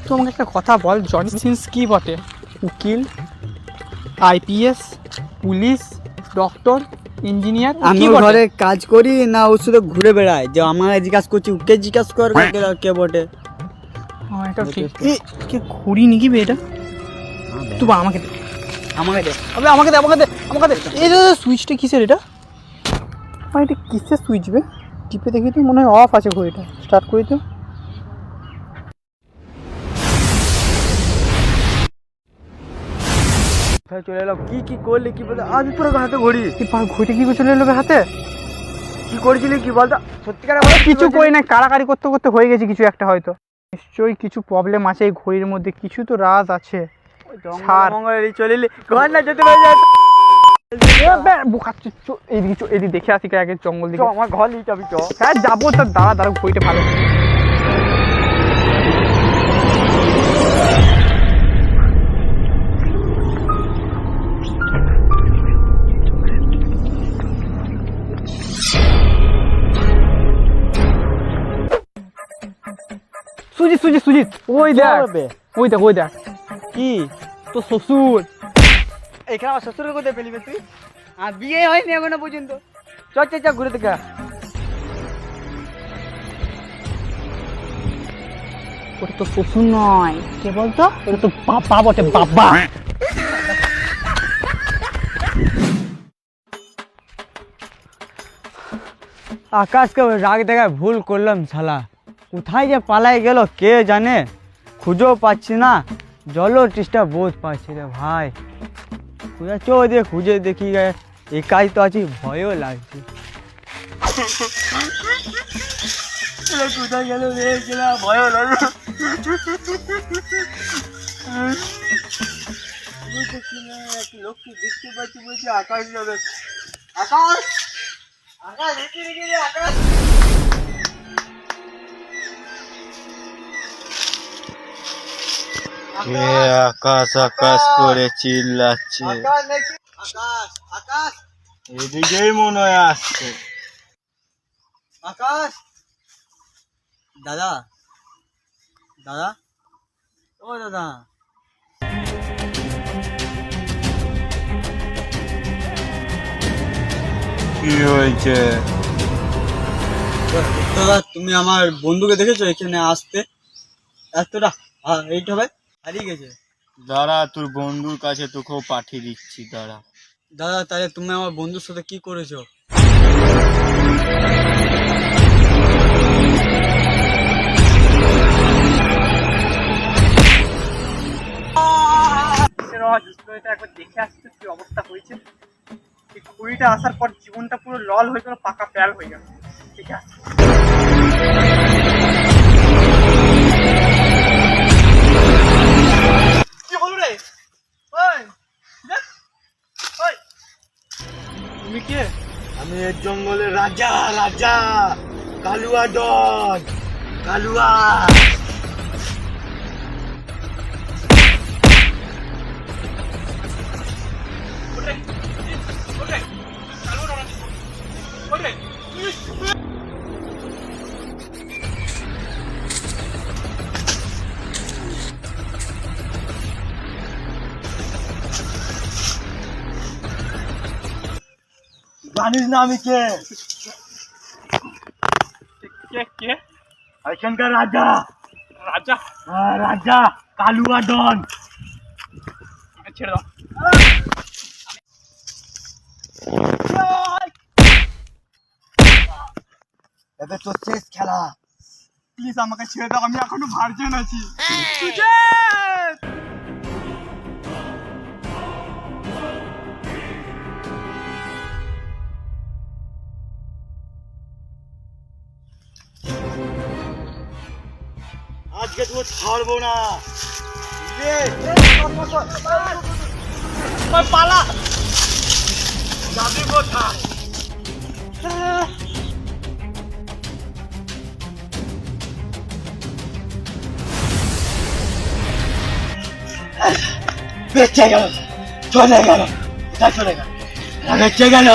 তো আমাকে একটা কথা বল, জনি সিন্স কি বটে? উকিল, আইপিএস, পুলিশ, ডক্টর, ইঞ্জিনিয়ার, আমি ওর ঘরে কাজ করি না, ও শুধু ঘুরে বেড়ায়? যে আমাকে জিজ্ঞাসা করছি, ওকে জিজ্ঞাসা কর কে বটে। হ্যাঁ এটা ঠিক। কে ঘুরি নাকি বে এটা? তুই আমাকে দে, আমাকে দে, আমাকে দে, আমাকে দে, আমাকে দে। এই সুইচটা কিসের এটা? এটা কিসের সুইচ বে? টিপে দেখি তো, মনে হয় অফ আছে ঘড়িটা। স্টার্ট করি তো। চলে এলো। কি করলি কি বলতো? আজ তোর হাতে ঘড়ি? ঘড়িটা কি করে চলে এলো হাতে? কি করেছিলি কি বলতো? সত্যিকার কিছু করি না, কাড়াকাড়ি করতে করতে হয়ে গেছে কিছু একটা, হয়তো নিশ্চয়ই কিছু প্রবলেম আছে এই ঘড়ির মধ্যে, কিছু তো রাজ আছে। চলে এলি ঘর না যেতে পারে। এদিকে দেখে আসি আগে জঙ্গল দিকে। আমার ঘর নিয়ে যাবি তো? হ্যাঁ যাবো, তার দাঁড়া দাঁড়া, ঘড়িটা ভালো। সুজিত ওই দেখ, ওই দেখ, ওই দেখ। কি তো শ্বশুর এখানে? আমার শ্বশুরের কোথায় পেলিবে তুই? আর বিয়ে হয়নি এখনো পর্যন্ত। চল ঘুরে দেখা। ওটা তো শ্বশুর নয়, কে বলতো? ওটা তো বাবা বটে, বাবা। আকাশকে রাগ দেখায় ভুল করলাম শালা। কোথায় যে পালাই গেল কে জানে, খুঁজেও পাচ্ছি না। জলও চেষ্টা বোঝ পাচ্ছি রে ভাই। চো দিয়ে খুঁজে দেখি, একাই তো আছি, ভয়ও লাগছে। কোথায় গেল রে, ভয়ও লাগলো। লোককে দেখতে পাচ্ছি, বলছি আকাশ যাবে। আকাশ, আকাশ দেখি রে, আকাশ। আকাশ আকাশ করে চিল্লাচ্ছে, আকাশ এদিকেই মনে হয় আসছে। আকাশ, দাদা দাদা, ও দাদা। কি হয়েছে? দাদা তুমি আমার বন্ধুকে দেখেছো এখানে আসতে? এতটা এইটা ভাই হারিয়ে গেছে। দাঁড়া, তোর বন্ধুর কাছে তোকেও পাঠিয়ে দিচ্ছি, দাঁড়া। দাদা তাহলে তুমি আমার বন্ধুর সাথে কি করেছো? একবার দেখে আসছে কি অবস্থা হয়েছে। এই ঘড়িটা আসার পর জীবনটা পুরো লল হয়ে গেল, পাকা প্যাল হয়ে গেল। ঠিক আছে, কি হলো রে? তুমি কে? আমি এর জঙ্গলের রাজা, রাজা কালুয়া ডন, কালুয়া। জানিস না আমি কে? কে? এখানকার রাজা, রাজা? রাজা কালুয়া ডন। ছেড়ে দাও। এবার তোর শেষ খেলা। প্লিজ আমাকে ছেড়ে দাও, আমি এখনো ভার্জিন আছি। আজকে তোর ছাড়বো না। পালা যাবি কোথায়? বেঁচে গেল, চলে গেল, কোথায় চলে গেল? বেঁচে গেল।